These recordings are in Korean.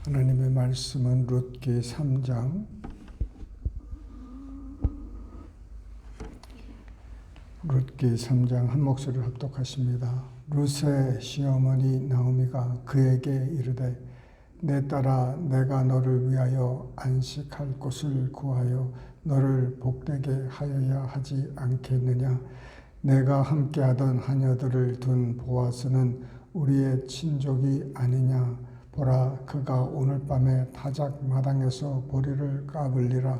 하나님의 말씀은 룻기 3장 한 목소리를 합독하십니다. 룻의 시어머니 나오미가 그에게 이르되 내 딸아 내가 너를 위하여 안식할 곳을 구하여 너를 복되게 하여야 하지 않겠느냐. 내가 함께하던 하녀들을 둔 보아스는 우리의 친족이 아니냐. 보라 그가 오늘 밤에 타작 마당에서 보리를 까불리라.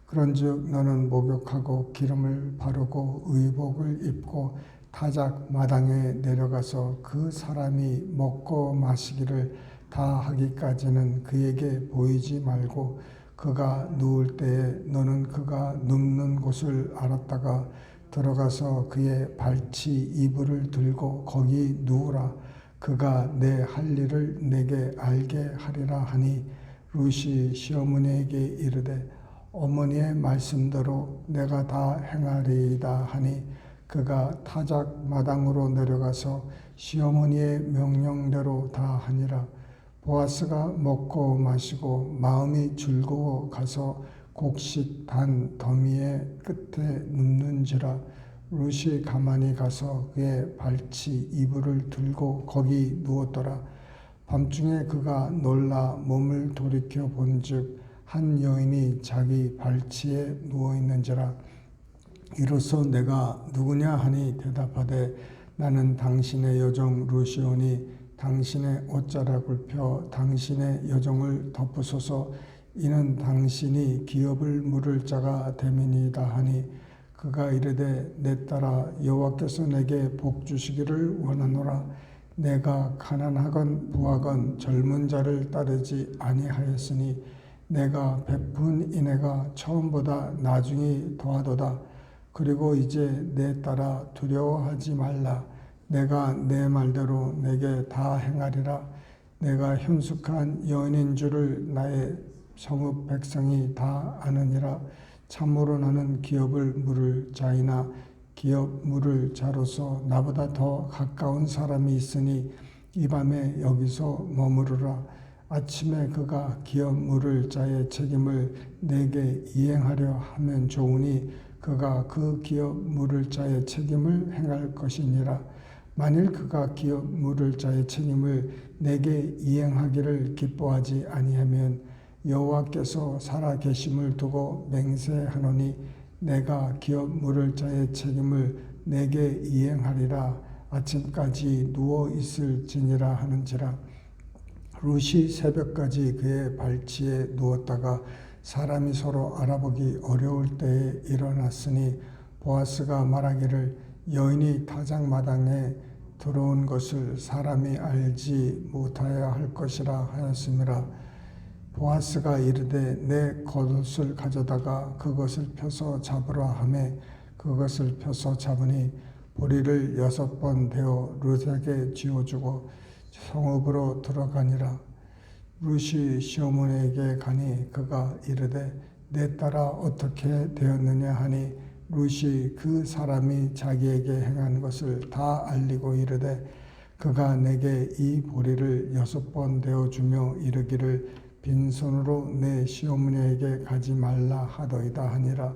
그런즉 너는 목욕하고 기름을 바르고 의복을 입고 타작 마당에 내려가서 그 사람이 먹고 마시기를 다 하기까지는 그에게 보이지 말고 그가 누울 때에 너는 그가 눕는 곳을 알았다가 들어가서 그의 발치 이불을 들고 거기 누우라. 그가 내 할 일을 내게 알게 하리라 하니 룻이 시어머니에게 이르되 어머니의 말씀대로 내가 다 행하리이다 하니 그가 타작 마당으로 내려가서 시어머니의 명령대로 다 하니라. 보아스가 먹고 마시고 마음이 즐거워 가서 곡식 단 더미의 끝에 눕는지라. 룻이 가만히 가서 그의 발치 이불을 들고 거기 누웠더라. 밤중에 그가 놀라 몸을 돌이켜 본즉 한 여인이 자기 발치에 누워 있는지라. 이로써 내가 누구냐 하니 대답하되 나는 당신의 여종 룻이오니 당신의 옷자락을 펴 당신의 여종을 덮으소서. 이는 당신이 기업을 물을 자가 됨이니이다 하니 그가 이르되 내 딸아 여호와께서 내게 복 주시기를 원하노라. 내가 가난하건 부하건 젊은 자를 따르지 아니하였으니 내가 베푼 인애가 처음보다 나중이 더하도다. 그리고 이제 내 딸아 두려워하지 말라. 내가 내 말대로 내게 다 행하리라. 내가 현숙한 여인인 줄을 나의 성읍 백성이 다 아느니라. 참으로 나는 기업을 물을 자이나 기업 물을 자로서 나보다 더 가까운 사람이 있으니 이 밤에 여기서 머무르라. 아침에 그가 기업 물을 자의 책임을 내게 이행하려 하면 좋으니 그가 그 기업 물을 자의 책임을 행할 것이니라. 만일 그가 기업 물을 자의 책임을 내게 이행하기를 기뻐하지 아니하면 여호와께서 살아 계심을 두고 맹세하노니 내가 기업 물을 자의 책임을 내게 이행하리라. 아침까지 누워 있을지니라 하는지라. 룻이 새벽까지 그의 발치에 누웠다가 사람이 서로 알아보기 어려울 때에 일어났으니 보아스가 말하기를 여인이 타작 마당에 들어온 것을 사람이 알지 못하여야 할 것이라 하였음이라. 보아스가 이르되 내 겉옷을 가져다가 그것을 펴서 잡으라 하매 그것을 펴서 잡으니 보리를 6번 베어 룻에게 쥐어주고 성읍으로 들어가니라. 룻이 시어머니에게 가니 그가 이르되 내 딸아 어떻게 되었느냐 하니 룻이 그 사람이 자기에게 행한 것을 다 알리고 이르되 그가 내게 이 보리를 6번 베어주며 이르기를 빈손으로 내 시어머니에게 가지 말라 하더이다 하니라.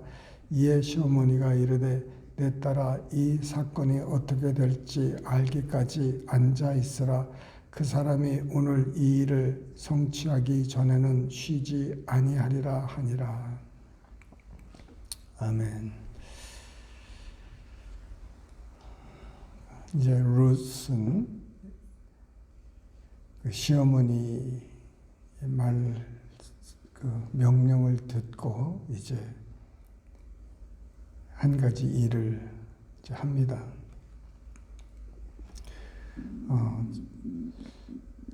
이에 시어머니가 이르되 내 딸아 이 사건이 어떻게 될지 알기까지 앉아 있으라. 그 사람이 오늘 이 일을 성취하기 전에는 쉬지 아니하리라 하니라. 아멘. 이제 룻은 그 시어머니 명령을 듣고 이제 한 가지 일을 이제 합니다.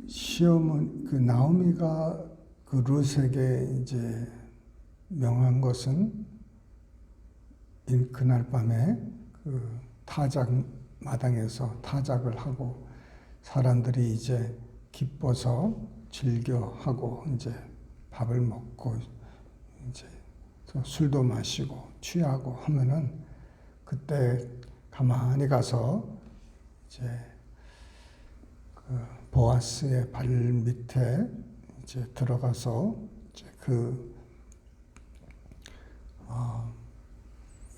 시어머니 나오미가 그 룻에게 이제 명한 것은 그날 밤에 그 타작 마당에서 타작을 하고 사람들이 이제 기뻐서 즐겨하고 이제 밥을 먹고 이제 술도 마시고 취하고 하면은 그때 가만히 가서 이제 그 보아스의 발 밑에 이제 들어가서 이제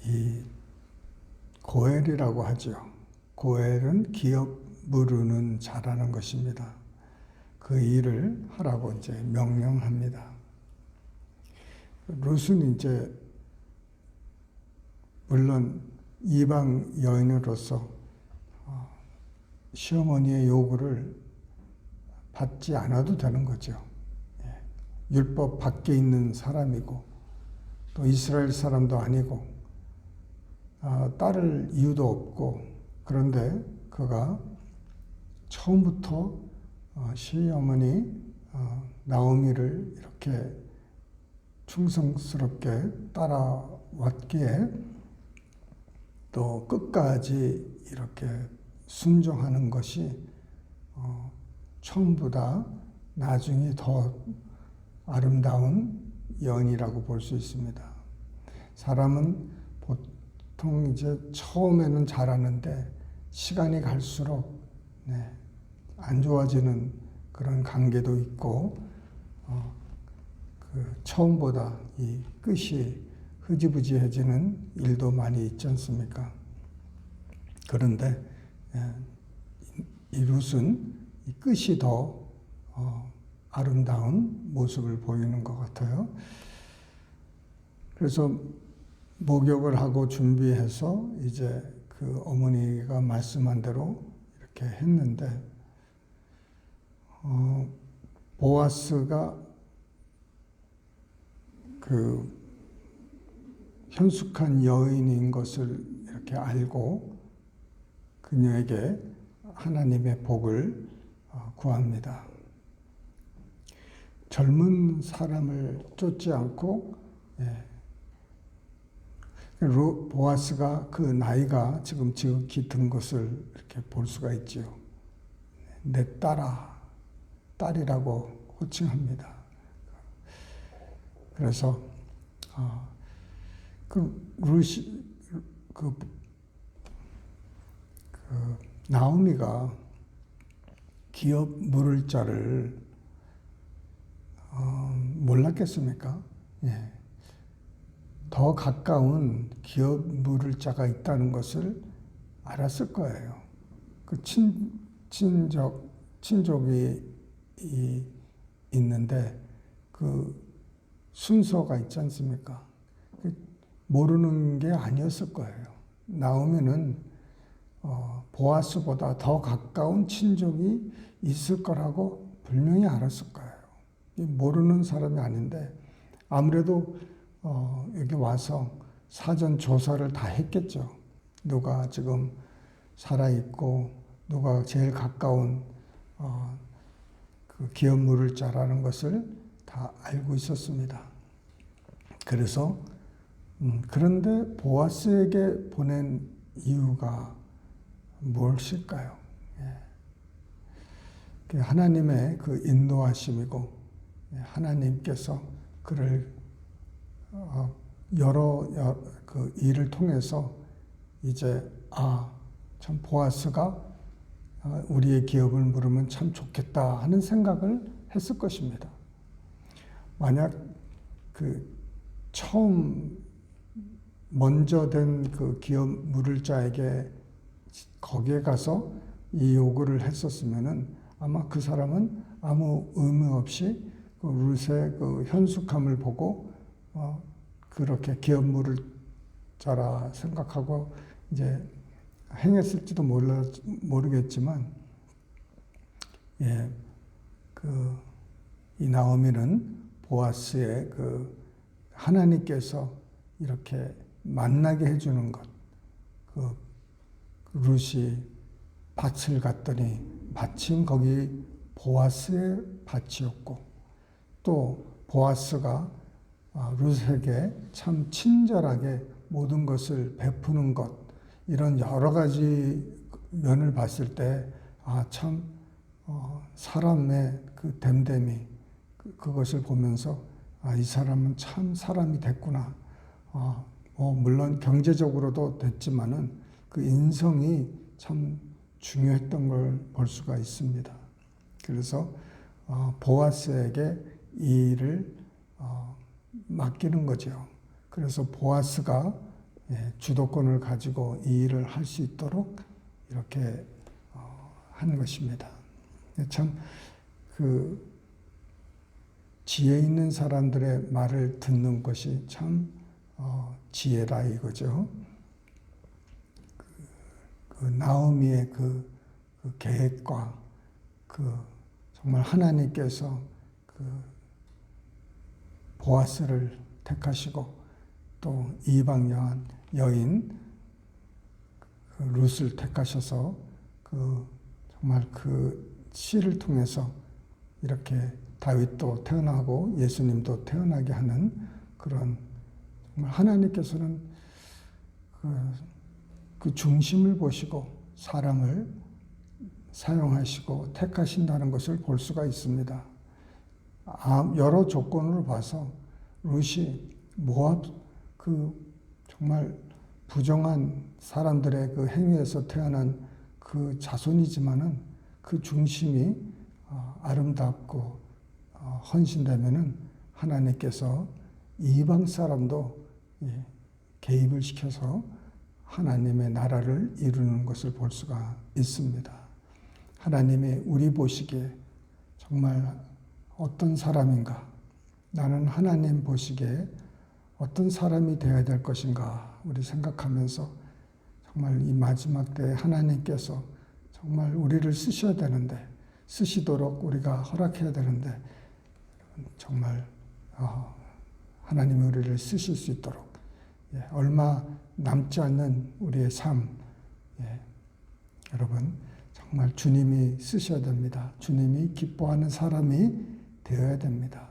이 고엘이라고 하죠. 고엘은 기업 무르는 자라는 것입니다. 그 일을 하라고 이제 명령합니다. 룻은 이제 물론 이방 여인으로서 시어머니의 요구를 받지 않아도 되는 거죠. 율법 밖에 있는 사람이고 또 이스라엘 사람도 아니고 따를 이유도 없고, 그런데 그가 처음부터 시어머니 나오미를 이렇게 충성스럽게 따라왔기에 또 끝까지 이렇게 순종하는 것이 처음보다 나중이 더 아름다운 연이라고 볼 수 있습니다. 사람은 보통 이제 처음에는 잘하는데 시간이 갈수록 안 좋아지는 그런 관계도 있고, 처음보다 이 끝이 흐지부지해지는 일도 많이 있지 않습니까? 그런데 이 룻은 이 끝이 더 아름다운 모습을 보이는 것 같아요. 그래서 목욕을 하고 준비해서 이제 그 어머니가 말씀한 대로 이렇게 했는데, 보아스가 그 현숙한 여인인 것을 이렇게 알고 그녀에게 하나님의 복을 구합니다. 젊은 사람을 쫓지 않고, 보아스가 그 나이가 지금 지극히 든 것을 이렇게 볼 수가 있지요. 내 딸이라고 호칭합니다. 그래서 나오미가 기업 물을 자를 몰랐겠습니까? 더 가까운 기업 물을 자가 있다는 것을 알았을 거예요. 그 친족이 있는데 그 순서가 있지 않습니까? 모르는 게 아니었을 거예요. 나오미는 보아스보다 더 가까운 친족이 있을 거라고 분명히 알았을 거예요. 모르는 사람이 아닌데 아무래도 여기 와서 사전 조사를 다 했겠죠. 누가 지금 살아있고 누가 제일 가까운 그 기업 물을 자라는 것을 다 알고 있었습니다. 그래서 그런데 보아스에게 보낸 이유가 무엇일까요? 하나님의 그 인도하심이고, 하나님께서 그를 여러 그 일을 통해서 이제 참 보아스가 우리의 기업을 물으면 참 좋겠다 하는 생각을 했을 것입니다. 만약 그 처음 먼저 된 그 기업 물을 자에게 거기에 가서 이 요구를 했었으면은 아마 그 사람은 아무 의무 없이 그 룻의 그 현숙함을 보고 그렇게 기업 물을 자라 생각하고 이제 행했을지도 모르겠지만, 이 나오미는 보아스의 그 하나님께서 이렇게 만나게 해주는 것, 그 룻이 밭을 갔더니 마침 거기 보아스의 밭이었고, 또 보아스가 룻에게 참 친절하게 모든 것을 베푸는 것, 이런 여러 가지 면을 봤을 때 참 사람의 그 됨됨이, 그것을 보면서 이 사람은 참 사람이 됐구나. 물론 경제적으로도 됐지만은 그 인성이 참 중요했던 걸 볼 수가 있습니다. 그래서 보아스에게 이 일을 맡기는 거죠. 그래서 보아스가 주도권을 가지고 이 일을 할 수 있도록 이렇게 한 것입니다. 참 지혜 있는 사람들의 말을 듣는 것이 참 지혜라 이거죠. 나오미의 그 계획과 정말 하나님께서 보아스를 택하시고 또 이방 여인 룻을 택하셔서 정말 씨를 통해서 이렇게 다윗도 태어나고 예수님도 태어나게 하는 그런 정말 하나님께서는 그 중심을 보시고 사람을 사용하시고 택하신다는 것을 볼 수가 있습니다. 여러 조건으로 봐서 룻이 모압 정말 부정한 사람들의 그 행위에서 태어난 그 자손이지만은 그 중심이 아름답고 헌신되면은 하나님께서 이방 사람도 개입을 시켜서 하나님의 나라를 이루는 것을 볼 수가 있습니다. 하나님이 우리 보시기에 정말 어떤 사람인가? 나는 하나님 보시기에 어떤 사람이 되어야 될 것인가? 우리 생각하면서 정말 이 마지막 때에 하나님께서 정말 우리를 쓰셔야 되는데, 쓰시도록 우리가 허락해야 되는데, 정말 하나님이 우리를 쓰실 수 있도록 얼마 남지 않는 우리의 삶, 여러분 정말 주님이 쓰셔야 됩니다. 주님이 기뻐하는 사람이 되어야 됩니다.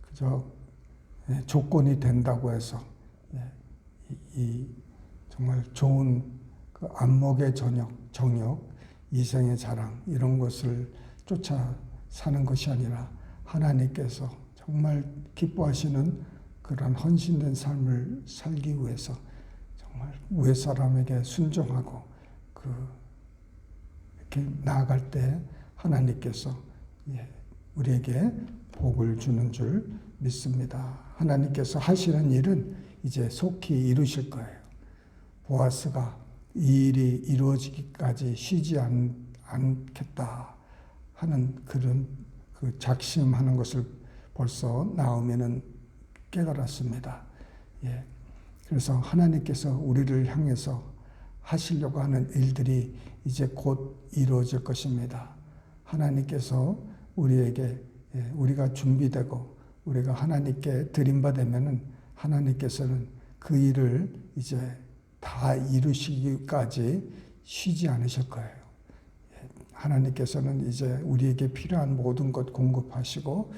그저 조건이 된다고 해서 이 정말 좋은 그 안목의 정욕, 이생의 자랑 이런 것을 쫓아 사는 것이 아니라 하나님께서 정말 기뻐하시는 그런 헌신된 삶을 살기 위해서 정말 위에 사람에게 순종하고 이렇게 나아갈 때 하나님께서 우리에게 복을 주는 줄 믿습니다. 하나님께서 하시는 일은 이제 속히 이루실 거예요. 보아스가 이 일이 이루어지기까지 쉬지 않겠다 하는 그런 작심하는 것을 벌써 나오미는 깨달았습니다. 그래서 하나님께서 우리를 향해서 하시려고 하는 일들이 이제 곧 이루어질 것입니다. 하나님께서 우리에게 우리가 준비되고 우리가 하나님께 드림받으면은 하나님께서는 그 일을 이제 다 이루시기까지 쉬지 않으실 거예요. 하나님께서는 이제 우리에게 필요한 모든 것 공급하시고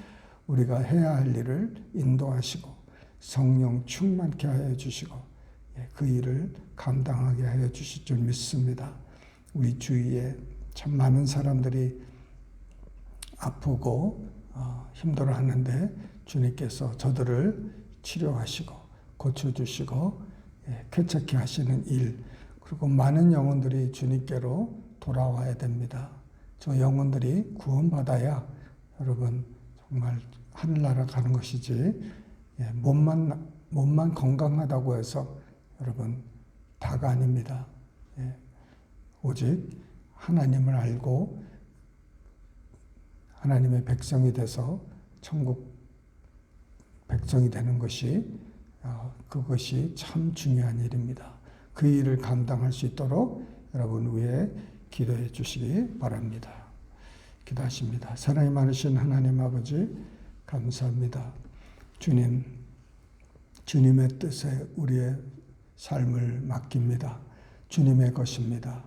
우리가 해야 할 일을 인도하시고 성령 충만케 하여 주시고 그 일을 감당하게 하여 주실 줄 믿습니다. 우리 주위에 참 많은 사람들이 아프고 힘들어하는데 주님께서 저들을 치료하시고 고쳐주시고 쾌차케 하시는 일, 그리고 많은 영혼들이 주님께로 돌아와야 됩니다. 저 영혼들이 구원받아야 여러분 정말 하늘나라 가는 것이지 몸만 건강하다고 해서 여러분 다가 아닙니다. 오직 하나님을 알고 하나님의 백성이 돼서 천국 백성이 되는 것이 그것이 참 중요한 일입니다. 그 일을 감당할 수 있도록 여러분 위해 기도해 주시기 바랍니다. 기도하십니다. 사랑이 많으신 하나님 아버지 감사합니다. 주님, 주님의 뜻에 우리의 삶을 맡깁니다. 주님의 것입니다.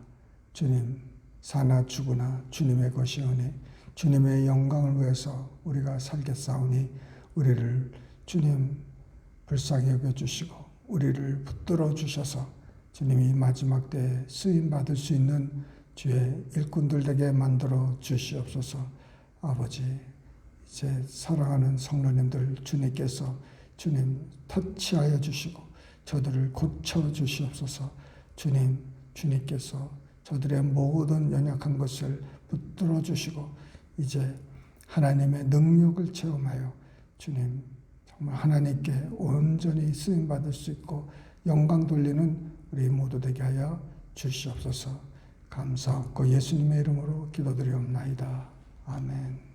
주님, 사나 죽으나 주님의 것이오니 주님의 영광을 위해서 우리가 살겠사오니 우리를 주님 불쌍히 여겨주시고 우리를 붙들어 주셔서 주님이 마지막 때에 쓰임받을 수 있는 주의 일꾼들 되게 만들어 주시옵소서. 아버지, 이제 사랑하는 성도님들 주님께서 주님 터치하여 주시고 저들을 고쳐 주시옵소서. 주님께서 저들의 모든 연약한 것을 붙들어 주시고 이제 하나님의 능력을 체험하여 주님 정말 하나님께 온전히 쓰임 받을 수 있고 영광 돌리는 우리 모두 되게 하여 주시옵소서. 감사하고 예수님의 이름으로 기도드리옵나이다. 아멘.